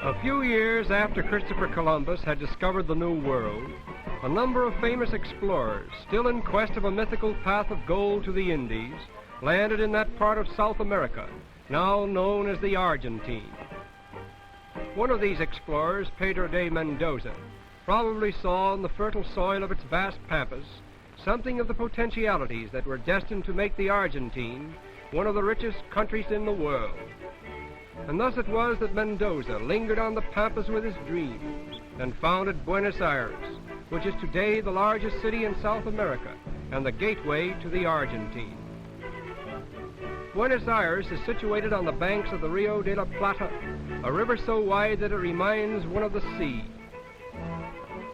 A few years after Christopher Columbus had discovered the New World, a number of famous explorers, still in quest of a mythical path of gold to the Indies, landed in that part of South America, now known as the Argentine. One of these explorers, Pedro de Mendoza, probably saw in the fertile soil of its vast pampas something of the potentialities that were destined to make the Argentine one of the richest countries in the world. And thus it was that Mendoza lingered on the pampas with his dreams and founded Buenos Aires, which is today the largest city in South America and the gateway to the Argentine. Buenos Aires is situated on the banks of the Rio de la Plata, a river so wide that it reminds one of the sea.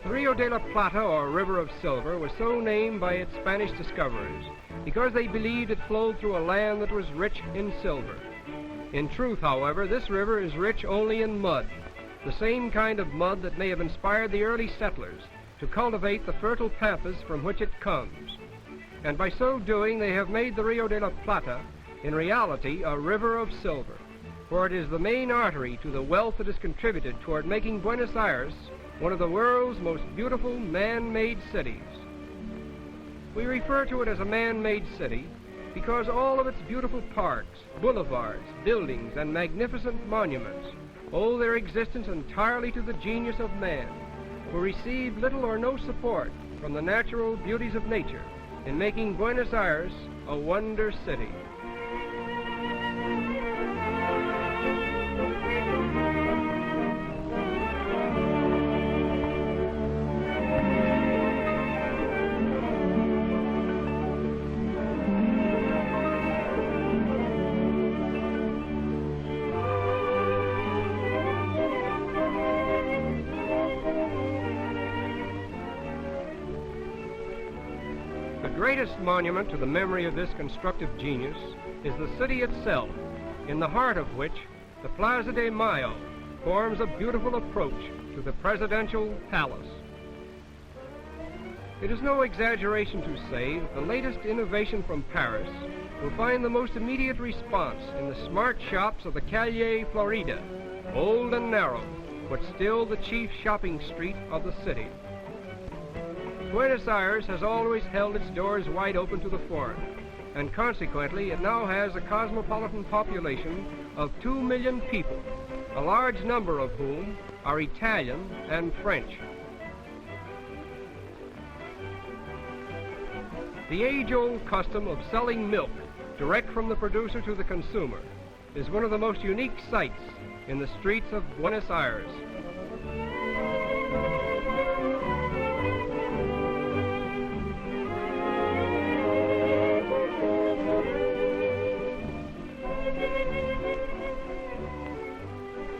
The Rio de la Plata, or River of Silver, was so named by its Spanish discoverers because they believed it flowed through a land that was rich in silver. In truth, however, this river is rich only in mud, the same kind of mud that may have inspired the early settlers to cultivate the fertile pampas from which it comes. And by so doing, they have made the Rio de la Plata, in reality, a river of silver, for it is the main artery to the wealth that has contributed toward making Buenos Aires one of the world's most beautiful man-made cities. We refer to it as a man-made city because all of its beautiful parks, boulevards, buildings, and magnificent monuments owe their existence entirely to the genius of man, who received little or no support from the natural beauties of nature in making Buenos Aires a wonder city. The greatest monument to the memory of this constructive genius is the city itself, in the heart of which the Plaza de Mayo forms a beautiful approach to the presidential palace. It is no exaggeration to say that the latest innovation from Paris will find the most immediate response in the smart shops of the Calle Florida, old and narrow, but still the chief shopping street of the city. Buenos Aires has always held its doors wide open to the foreign, and consequently it now has a cosmopolitan population of 2 million people, a large number of whom are Italian and French. The age-old custom of selling milk direct from the producer to the consumer is one of the most unique sights in the streets of Buenos Aires.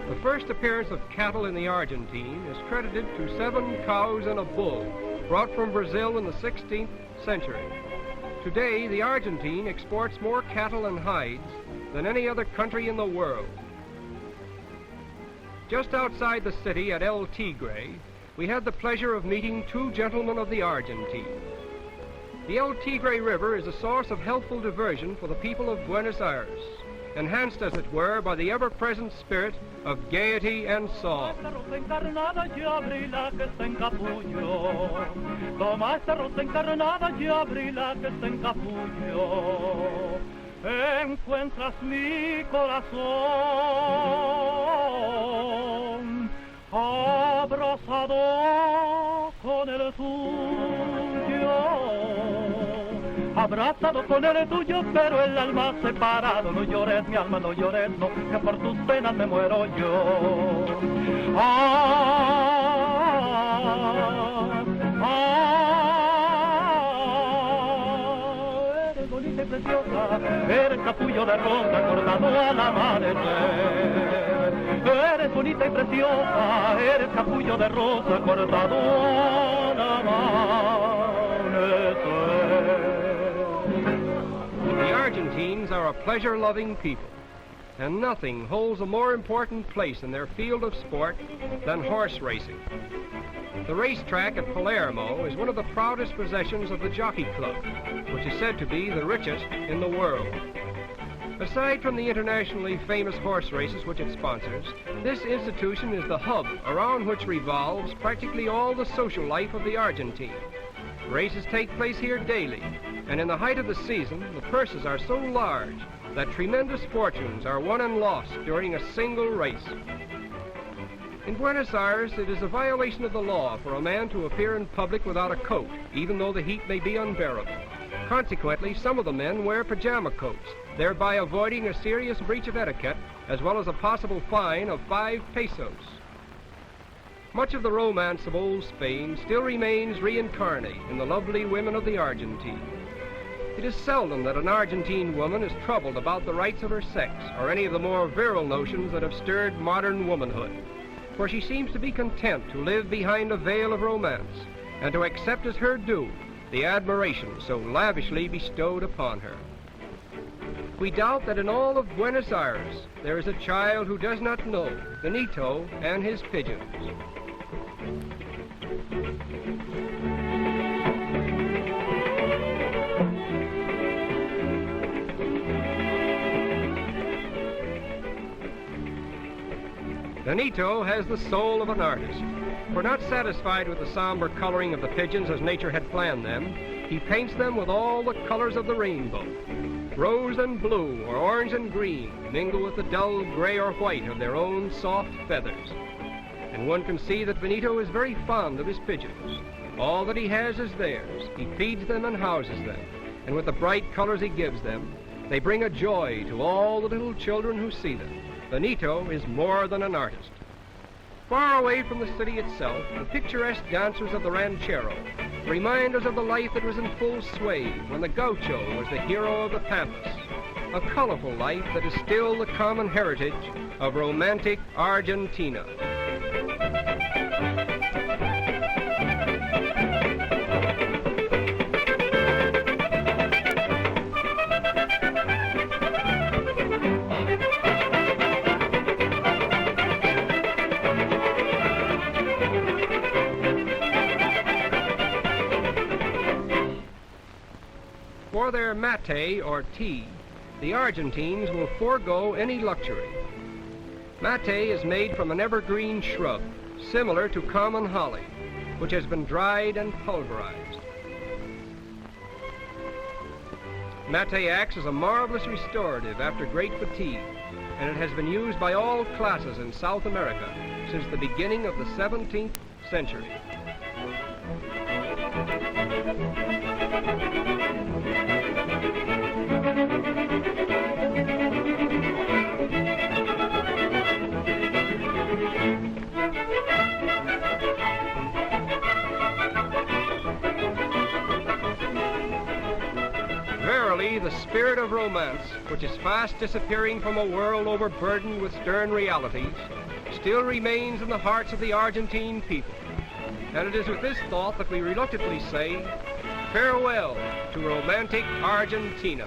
The first appearance of cattle in the Argentine is credited to 7 cows and a bull brought from Brazil in the 16th century. Today, the Argentine exports more cattle and hides than any other country in the world. Just outside the city at El Tigre, we had the pleasure of meeting 2 gentlemen of the Argentine. The El Tigre River is a source of healthful diversion for the people of Buenos Aires, enhanced, as it were, by the ever-present spirit of gaiety and song. Encuentras mi corazón abrazado con el tuyo. Abrazado con el tuyo, pero el alma separado. No llores, mi alma, no llores, no, que por tus penas me muero yo. Eres bonita y preciosa, eres capullo de rosa cortado al amanecer. Eres bonita y preciosa, eres capullo de rosa cortado al amanecer. The Argentines are a pleasure-loving people, and nothing holds a more important place in their field of sport than horse racing. The racetrack at Palermo is one of the proudest possessions of the Jockey Club, which is said to be the richest in the world. Aside from the internationally famous horse races which it sponsors, this institution is the hub around which revolves practically all the social life of the Argentine. Races take place here daily, and in the height of the season, the purses are so large that tremendous fortunes are won and lost during a single race. In Buenos Aires, it is a violation of the law for a man to appear in public without a coat, even though the heat may be unbearable. Consequently, some of the men wear pajama coats, thereby avoiding a serious breach of etiquette, as well as a possible fine of 5 pesos. Much of the romance of old Spain still remains reincarnate in the lovely women of the Argentine. It is seldom that an Argentine woman is troubled about the rights of her sex, or any of the more virile notions that have stirred modern womanhood, for she seems to be content to live behind a veil of romance, and to accept as her due the admiration so lavishly bestowed upon her. We doubt that in all of Buenos Aires there is a child who does not know Benito and his pigeons. Benito has the soul of an artist, for not satisfied with the somber coloring of the pigeons as nature had planned them, he paints them with all the colors of the rainbow. Rose and blue, or orange and green, mingle with the dull gray or white of their own soft feathers. And one can see that Benito is very fond of his pigeons. All that he has is theirs. He feeds them and houses them, and with the bright colors he gives them, they bring a joy to all the little children who see them. Benito is more than an artist. Far away from the city itself, the picturesque dancers of the ranchero remind us of the life that was in full sway when the gaucho was the hero of the pampas, a colorful life that is still the common heritage of romantic Argentina. For their mate, or tea, the Argentines will forego any luxury. Mate is made from an evergreen shrub, similar to common holly, which has been dried and pulverized. Mate acts as a marvelous restorative after great fatigue, and it has been used by all classes in South America since the beginning of the 17th century. Verily, the spirit of romance, which is fast disappearing from a world overburdened with stern realities, still remains in the hearts of the Argentine people. And it is with this thought that we reluctantly say, farewell to romantic Argentina.